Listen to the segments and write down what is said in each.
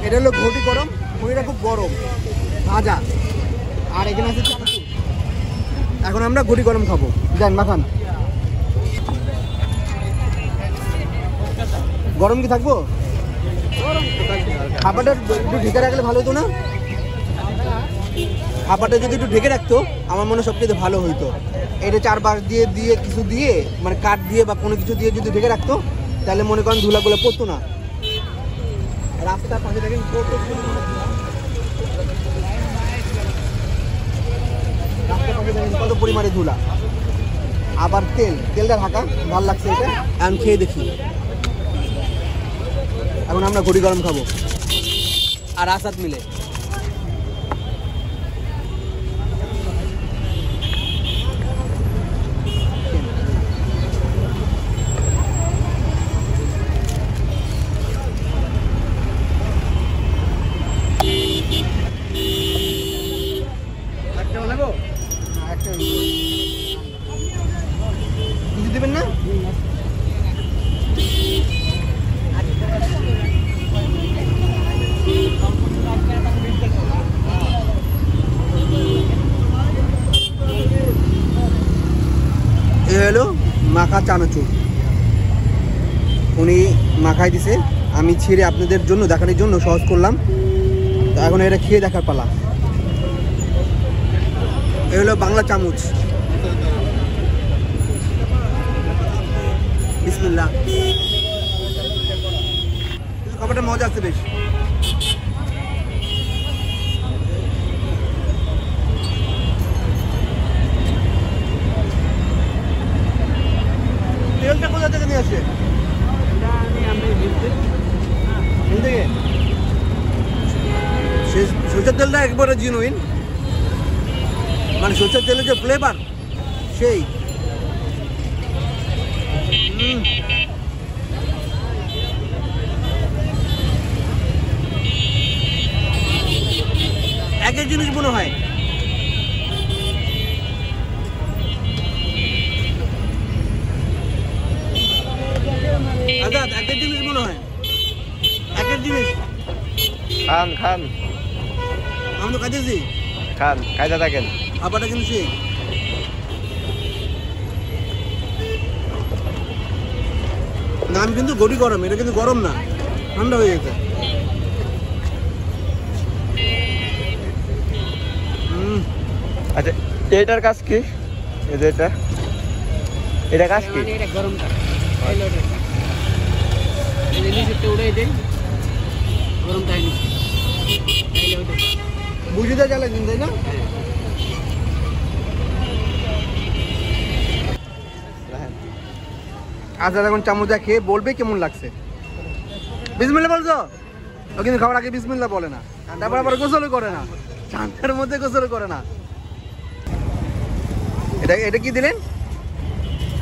এটা হলো ঘটি গরম, ঘটিটা খুব গরম ভাজা। আর এখানে আছে চানাচুর। এখন আমরা ঘটি গরম খাবো। দেন মাখান। গরম কি থাকবো? খাবারটা একটু ঢেকে রাখলে ভালো হতো না? খাবারটা যদি একটু ঢেকে রাখতো আমার মনে হয় সবচেয়ে ভালো হইতো। এটা চারপাশ দিয়ে দিয়ে কিছু দিয়ে মানে কাঠ দিয়ে বা কোনো কিছু দিয়ে যদি ঢেকে রাখতো তাহলে মনে করেন ধুলাগুলো পড়তো না। রাস্তার পাশে দেখেন কত পরিমাণে ধুলা। আবার তেলটা ঢাকা, ভাল লাগছে এটা। আমি খেয়ে দেখি। এখন আমরা ঘটি গরম খাবো আর আসাদ মিলে। কিছু দেবেন না? এ হলো মাখা চানাচুর। উনি মাখাই দিছে, আমি ছিঁড়ে আপনাদের জন্য দেখানোর জন্য সহজ করলাম। তো এখন এটা খেয়ে দেখার পালা। এ হলো বাংলা চামচ। বিসমিল্লাহ। খাবারটা মজা আছে বেশ। তেলটা কোথা থেকে নিয়ে আসে? সরষের তেলটা একবারে জিনুইন, মানে সরষের তেলের যে ফ্লেভার সেই। একই জিনিস মনে হয়। আজাদ একই জিনিস মনে হয়, একই জিনিস। খান খান, আমি তো খাইতেছি। খান, খাইতে থাকেন। খাবারটা কিন্তু সেই। নাম কিন্তু ঘটি গরম, এটা কিন্তু গরম না, ঠান্ডা হয়ে গেছে। আচ্ছা, এটার কাজ কি? এটা কাজ কি? বুঝিতে জ্বালা দিন, তাই না? আচ্ছা, এখন চামচা খেয়ে বলবে কেমন লাগছে। বিসমিল্লাহ বলছো? ও কিন্তু খাবার আগে বিসমিল্লাহ বলে না, তারপর আবার গোসল করে না, ঠান্ডার মধ্যে গোসল করে না। এটা কি দিলেন?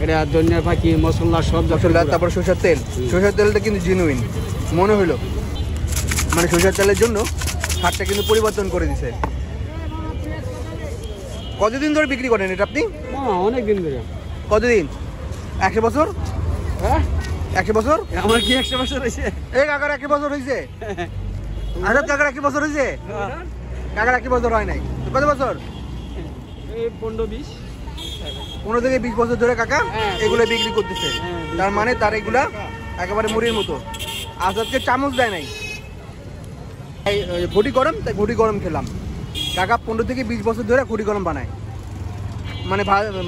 এটা ধনিয়া পাখি, মশলা, সব মশলা, তারপর সরষের তেল। সরষের তেলটা কিন্তু জেনুইন মনে হইলো, মানে সরষের তেলের জন্য স্বাদটা কিন্তু পরিবর্তন করে দিছে। কতদিন ধরে বিক্রি করেন এটা আপনি? অনেক দিন ধরে। কতদিন? 100 বছর? হ্যাঁ, 100 বছর? আমার কি 100 বছর হয়েছে? এই কাকার 100 বছর হয়েছে? আজাদ কাকার 100 বছর হয়েছে? কাকার 100 বছর হয় নাই। কত বছর? এই 15-20। 15 থেকে 20 বছর ধরে কাকা এগুলো বিক্রি করতেছে। তার মানে তার এগুলা একেবারে মুড়ির মতো। আজাদকে চামচ দেয় নাই, ঘটি গরম, তাই ঘটি গরম খেলাম। কাকা 15 থেকে 20 বছর ধরে ঘটি গরম বানায়, মানে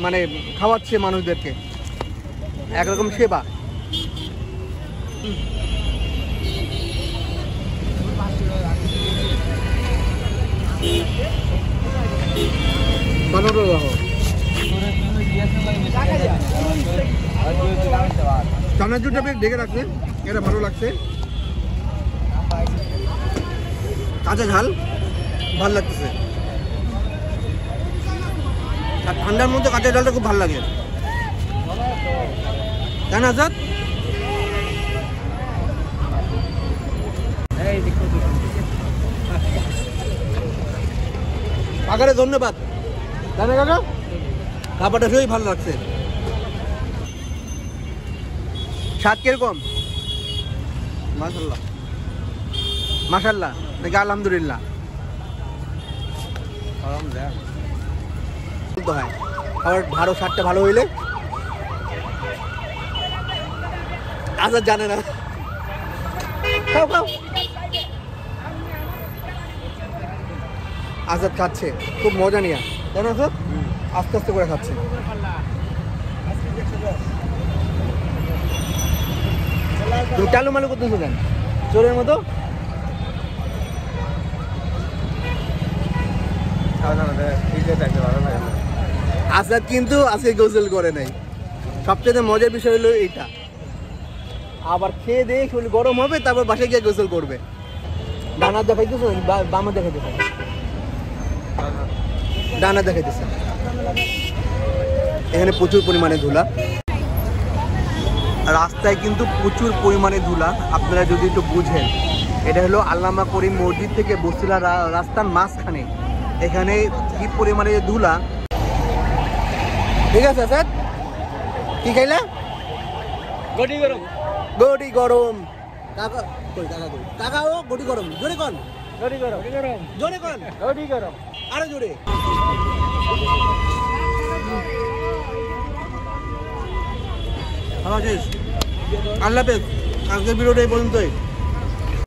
মানে খাওয়াচ্ছে মানুষদেরকে, একরকম সেবা। বানর রাখো চানাচুরটা বেশ ঢেকে রাখছে, এটা ভালো লাগছে। কাঁচা ঝাল ভালো লাগতেছে। আর ঠান্ডার মধ্যে কাঁচা ঝালটা খুব ভালো লাগে, তাই না আজাদ? কাকারে ধন্যবাদ, তাই না কাকা? খাবারটা খুবই ভালো লাগছে। স্বাদ কিরকম? মাশাআল্লাহ। মাশাআল্লাহ নাকি আলহামদুলিল্লাহ বলতে হয়। আবার ভালো স্বাদটা ভালো হইলে আজাদ জানে না। খাও খাও। আজাদ খাচ্ছে খুব মজা নিয়ে, তাই না আজাদ? আস্তে আস্তে করে খাচ্ছে। তুমি চালু মালু করতেছো কেন চোরের মতো? আজাদ কিন্তু আজকে গোসল করে নাই। সবচেয়ে মজার বিষয় হলো এইটা। আবার খেয়ে দিয়ে শরীর গরম হবে, তারপর বাসায় গিয়ে গোসল করবে। ডানা দেখাইতেছে বামা দেখাইতেছে, ডানা দেখাইতেছে। এখানে প্রচুর পরিমাণে ধুলা, রাস্তায় কিন্তু প্রচুর পরিমাণে ধুলা। আপনারা যদি একটু বুঝেন, এটা হলো আল্লামা করিম মসজিদ থেকে বসিলা রাস্তার মাঝখানে। এখানে কি পরিমাণে ধুলা। ঠিক আছে স্যার, কি খাইলা? গটি গরম। গটি গরম। কাকা কই কাকা কই? কাকা ও গটি গরম। জোরে কোন? গটি গরম। জোরে কোন? গটি গরম। আরো জোরে। আল্লাহ হাফেজ। আজকের ভিডিওটা এই পর্যন্তই।